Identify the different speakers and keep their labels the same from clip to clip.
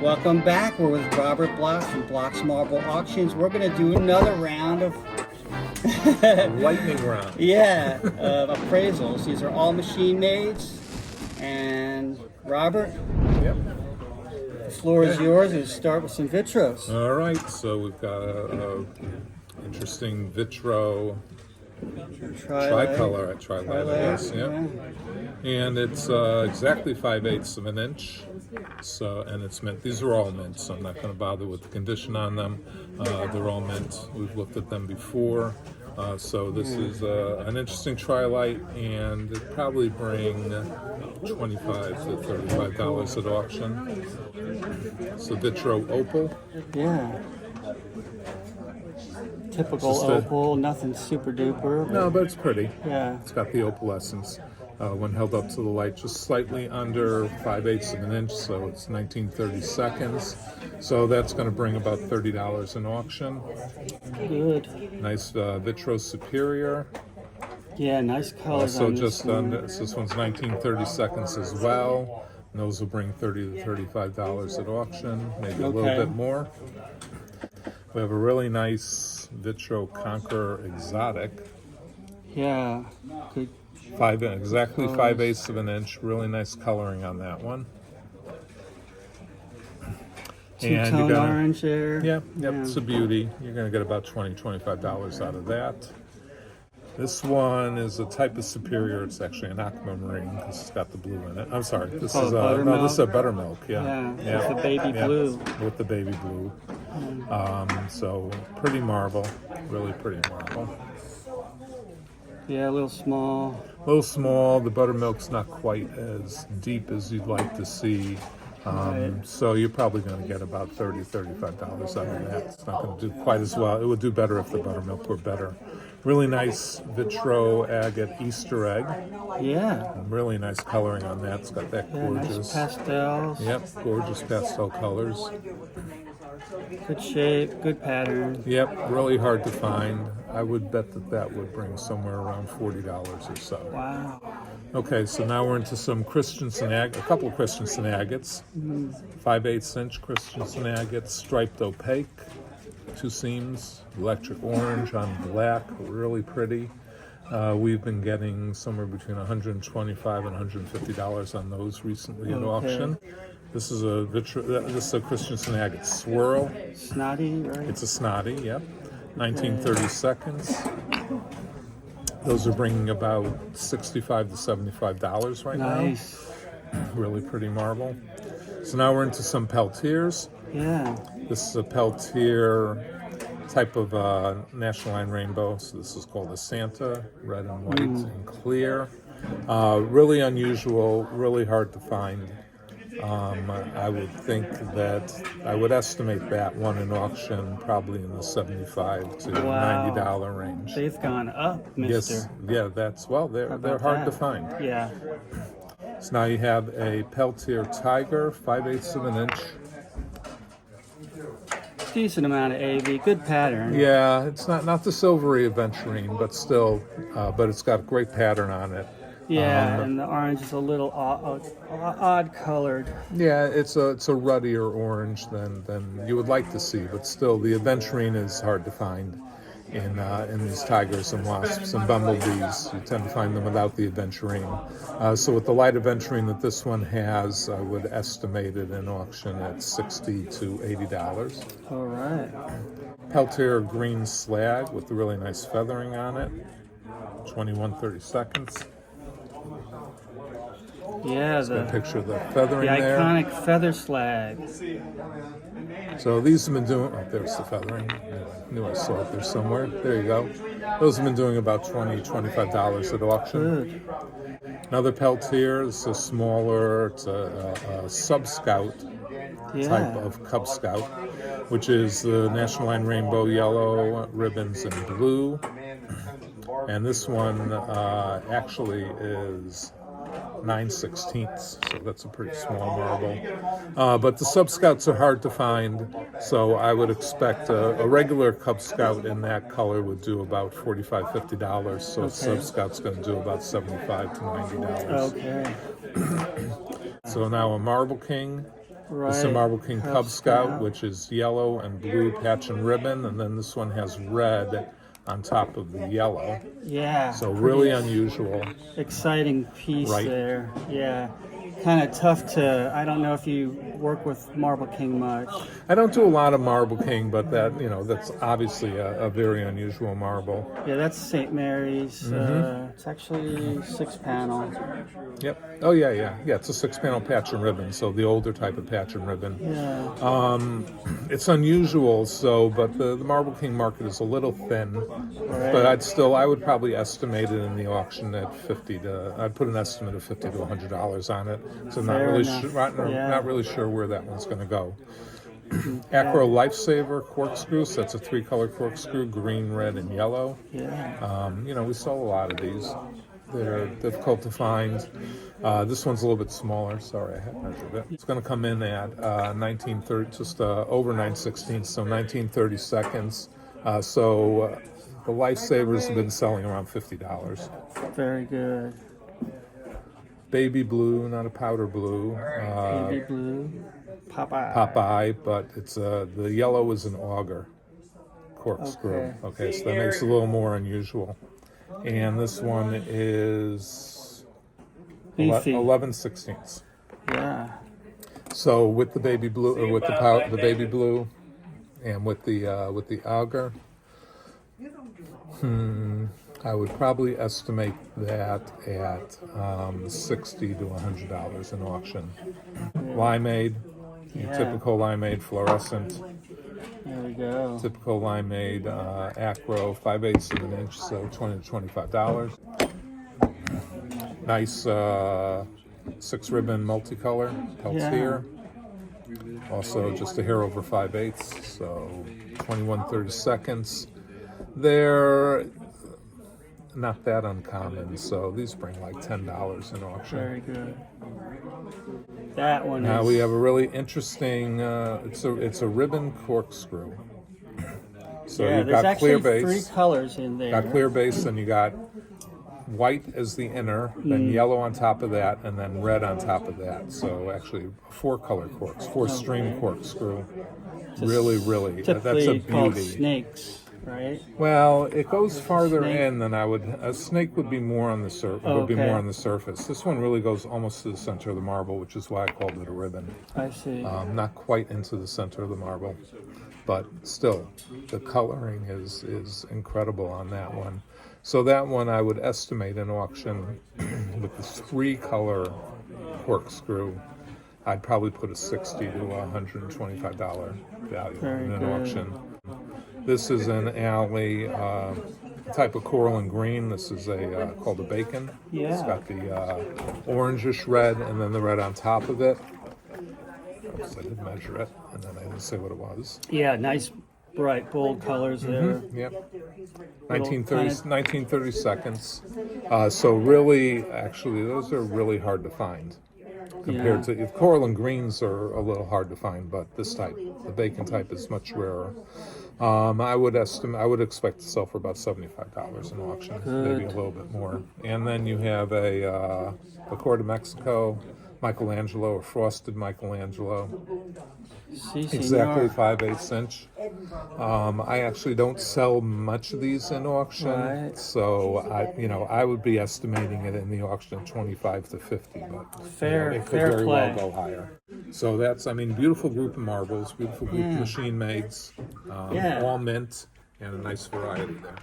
Speaker 1: Welcome back. We're with Robert Blocks from Blocks Marble Auctions. We're going to do another round of
Speaker 2: lightning round.
Speaker 1: Yeah, appraisals. These are all machine mades. And Robert,
Speaker 2: Yep.
Speaker 1: the floor is yours. Let's start with some Vitros.
Speaker 2: All right, so we've got a interesting Vitro tricolor at Tri-Light, and it's exactly 5/8 of an inch. So, and it's mint. These are all mint, so I'm not going to bother with the condition on them. They're all mint. We've looked at them before. So this is an interesting tri-light, and it'd probably bring $25 to $35 at auction. So Vitro Opal.
Speaker 1: Yeah. Typical opal, nothing super duper.
Speaker 2: No, but it's pretty.
Speaker 1: Yeah.
Speaker 2: It's got the opalescence. When held up to the light, just slightly under 5/8 of an inch, so it's 1930 seconds. So that's going to bring about $30 in auction.
Speaker 1: Good.
Speaker 2: Nice Vitro Superior.
Speaker 1: Yeah, nice colors.
Speaker 2: So
Speaker 1: on
Speaker 2: just
Speaker 1: this
Speaker 2: on
Speaker 1: one.
Speaker 2: this one's 1930 seconds as well. And those will bring $30 to $35 at auction, maybe a little bit more. We have a really nice Vitro Conqueror Exotic.
Speaker 1: Yeah, good.
Speaker 2: Exactly 5/8 of an inch. Really nice coloring on that one.
Speaker 1: Two-tone orange there.
Speaker 2: Yep, it's a beauty. You're going to get about $20, $25 out of that. This one is a type of Superior. It's actually an aquamarine because it's got the blue in it. I'm sorry. This is this is a buttermilk.
Speaker 1: Yeah. With the baby blue.
Speaker 2: With the baby blue. So pretty marble. Really pretty marble.
Speaker 1: Yeah, a little small.
Speaker 2: A little small. The buttermilk's not quite as deep as you'd like to see. So you're probably going to get about $30, $35 out of that. It's not going to do quite as well. It would do better if the buttermilk were better. Really nice Vitro Agate Easter egg.
Speaker 1: Yeah.
Speaker 2: Really nice coloring on that. It's got that gorgeous.
Speaker 1: Nice pastels.
Speaker 2: Yep, gorgeous pastel colors.
Speaker 1: Good shape, good pattern.
Speaker 2: Yep, really hard to find. I would bet that would bring somewhere around $40 or so.
Speaker 1: Wow.
Speaker 2: Okay, so now we're into some Christensen Agate, a couple of Christensen Agates. 5/8 inch Christensen Agate, striped opaque, 2 seams, electric orange on black, really pretty. We've been getting somewhere between $125 and $150 on those recently at auction. This is a Christensen Agate swirl.
Speaker 1: Snotty, right?
Speaker 2: It's a snotty, yep. 1930 seconds. Those are bringing about $65 to $75 right now. Really pretty marble. So now we're into some Peltiers.
Speaker 1: Yeah.
Speaker 2: This is a Peltier type of National Line Rainbow. So this is called a Santa, red and white and clear. Really unusual, really hard to find. I would think that I would estimate that one in auction probably in the $75 to $90 range.
Speaker 1: They've gone up, mister.
Speaker 2: Yes, yeah, they're hard to find.
Speaker 1: Yeah.
Speaker 2: So now you have a Peltier Tiger, 5/8 of an inch.
Speaker 1: Decent amount of AV, good pattern.
Speaker 2: Yeah, it's not the silvery aventurine, but still, but it's got a great pattern on it.
Speaker 1: Yeah, and the orange is a little odd colored.
Speaker 2: Yeah, it's a ruddier orange than you would like to see, but still, the aventurine is hard to find in these tigers and wasps and bumblebees. You tend to find them without the aventurine. So with the light aventurine that this one has, I would estimate it in auction at $60 to $80.
Speaker 1: All right.
Speaker 2: Peltier green slag with the really nice feathering on it. 21:30 seconds.
Speaker 1: Yeah,
Speaker 2: Picture the feathering there.
Speaker 1: The iconic feather slag.
Speaker 2: So these have been doing, there's the feathering. I knew I saw it there somewhere. There you go. Those have been doing about $20, $25 at auction.
Speaker 1: Good.
Speaker 2: Another Peltier, it's a smaller, it's a Sub-Scout type of Cub Scout, which is the National Line Rainbow yellow, ribbons, and blue. And this one actually is 9/16, so that's a pretty small marble. But the Sub Scouts are hard to find, so I would expect a regular Cub Scout in that color would do about $45, $50. So Sub Scout's going to do about $75 to $90.
Speaker 1: Okay.
Speaker 2: So now a Marble King, This is a Marble King Cub Scout,
Speaker 1: Scout.
Speaker 2: which is yellow and blue patch and ribbon, and then this one has red on top of the yellow.
Speaker 1: Yeah.
Speaker 2: So really unusual.
Speaker 1: Exciting piece
Speaker 2: Right.
Speaker 1: there. Yeah. Kind of tough to, I don't know if you work with Marble King much.
Speaker 2: I don't do a lot of Marble King, but that, that's obviously a very unusual marble.
Speaker 1: Yeah, that's St. Mary's. It's actually 6-panel.
Speaker 2: Yep. Oh yeah. It's a 6-panel patch and ribbon, so the older type of patch and ribbon.
Speaker 1: Yeah.
Speaker 2: It's unusual, but the Marble King market is a little thin.
Speaker 1: Right.
Speaker 2: But I would probably estimate it in the auction at I'd put an estimate of $50 to $100 on it. So not really sure where that one's going to go. Akro Lifesaver corkscrew. So that's a 3-color corkscrew: green, red, and yellow.
Speaker 1: Yeah.
Speaker 2: We sell a lot of these. They're difficult to find. This one's a little bit smaller. Sorry, I had measured it. It's going to come in at 1930, just over 9/16, so 19/32. The Lifesavers have been selling around $50.
Speaker 1: Very good.
Speaker 2: Baby blue, not a powder blue.
Speaker 1: Baby blue. Popeye.
Speaker 2: Popeye, but it's the yellow is an auger corkscrew. Okay, so that makes it a little more unusual. And this one is 11/16.
Speaker 1: Yeah.
Speaker 2: So with the baby blue, or with the baby blue, and with the auger, I would probably estimate that at $60 to $100 in auction. Limeade, typical limeade fluorescent.
Speaker 1: There we go.
Speaker 2: Typical limeade Acro 5/8 of an inch, so $20 to $25. Nice 6-ribbon multicolor Peltier. Also just a hair over 5/8, so 21/32. They're not that uncommon, so these bring like $10 in auction.
Speaker 1: Very good. That one.
Speaker 2: Now we have a really interesting. It's a ribbon corkscrew. So you've got clear base.
Speaker 1: 3 colors in there.
Speaker 2: Got clear base, and you got white as the inner, then yellow on top of that, and then red on top of that. So actually, 4-color 4-string corkscrew. Really, that's a
Speaker 1: called
Speaker 2: beauty.
Speaker 1: snakes, right?
Speaker 2: Well, it goes farther in than I would. A snake would be more on the surface. This one really goes almost to the center of the marble, which is why I called it a ribbon.
Speaker 1: I see.
Speaker 2: Not quite into the center of the marble, but still, the coloring is incredible on that one. So that one I would estimate in auction with the 3-color corkscrew. I'd probably put a $60 to $125 value in an auction. This is an alley type of coral and green. This is called a bacon.
Speaker 1: Yeah.
Speaker 2: It's got the orangish red and then the red on top of it. Oops, I did measure it, and then I didn't say what it was.
Speaker 1: Yeah, nice, bright, bold colors there.
Speaker 2: Yep. 19/32. So really, actually, those are really hard to find. Compared to coral and greens are a little hard to find, but this type, the bacon type, is much rarer. I would expect to sell for about $75 in auction, maybe a little bit more. And then you have a Vacor de Mexico, Michelangelo, or frosted Michelangelo. Exactly 5/8 inch. I actually don't sell much of these in auction, so I would be estimating it in the auction at 25 to 50, but it could very well go higher. So that's, beautiful group of marbles, beautiful group of machine mades, all mint, and a nice variety there.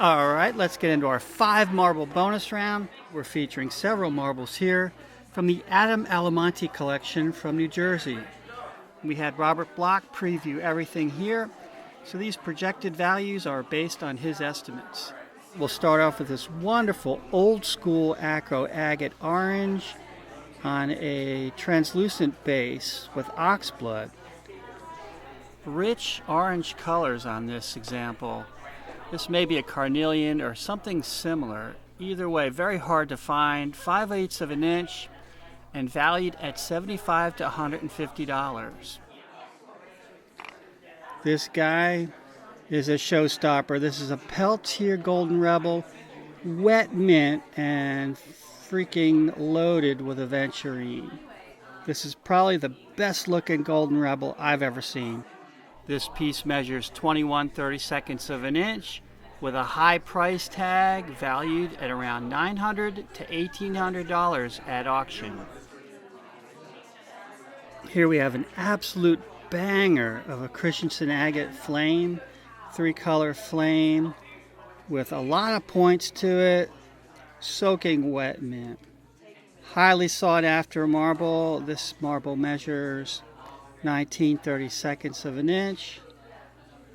Speaker 1: All right, let's get into our 5 marble bonus round. We're featuring several marbles here from the Adam Alimonti collection from New Jersey. We had Robert Block preview everything here, so these projected values are based on his estimates. We'll start off with this wonderful old school Akro Agate orange on a translucent base with oxblood. Rich orange colors on this example. This may be a carnelian or something similar. Either way, very hard to find. 5/8 of an inch and valued at $75 to $150. This guy is a showstopper. This is a Peltier Golden Rebel, wet mint and freaking loaded with aventurine. This is probably the best looking Golden Rebel I've ever seen. This piece measures 21/32 of an inch with a high price tag valued at around $900 to $1,800 at auction. Here we have an absolute banger of a Christensen Agate flame, 3-color flame with a lot of points to it, soaking wet mint. Highly sought after marble. This marble measures 19/32 of an inch.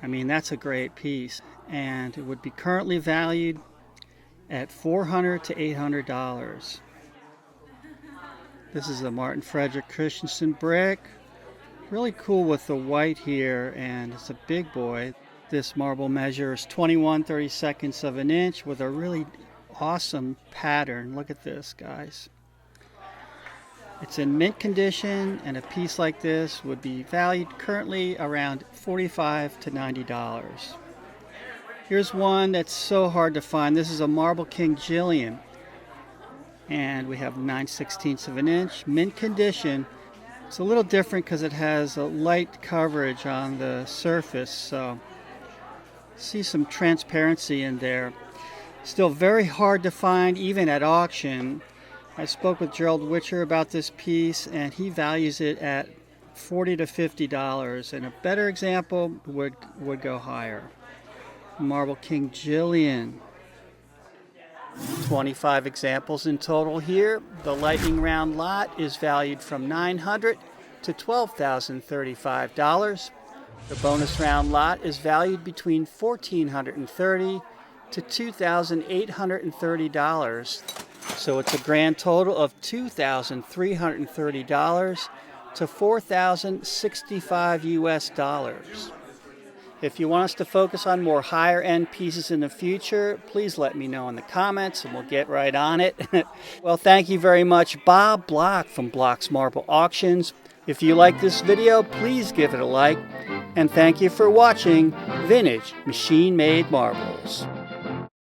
Speaker 1: I mean, that's a great piece, and it would be currently valued at $400 to $800. This is a Martin Fredrick Christensen brick. Really cool with the white here, and it's a big boy. This marble measures 21/32 of an inch with a really awesome pattern. Look at this, guys. It's in mint condition, and a piece like this would be valued currently around $45 to $90. Here's one that's so hard to find. This is a Marble King Jillian, and we have 9/16 of an inch, mint condition. It's a little different because it has a light coverage on the surface, so see some transparency in there. Still very hard to find even at auction. I spoke with Gerald Witcher about this piece, and he values it at $40 to $50, and a better example would go higher. Marble King Jillian. 25 examples in total here. The lightning round lot is valued from $900 to $12,035. The bonus round lot is valued between $1,430 to $2,830. So it's a grand total of $2,330 to $4,065 US. If you want us to focus on more higher end pieces in the future, please let me know in the comments and we'll get right on it. Well, thank you very much, Bob Block from Block's Marble Auctions. If you like this video, please give it a like. And thank you for watching Vintage Machine Made Marbles.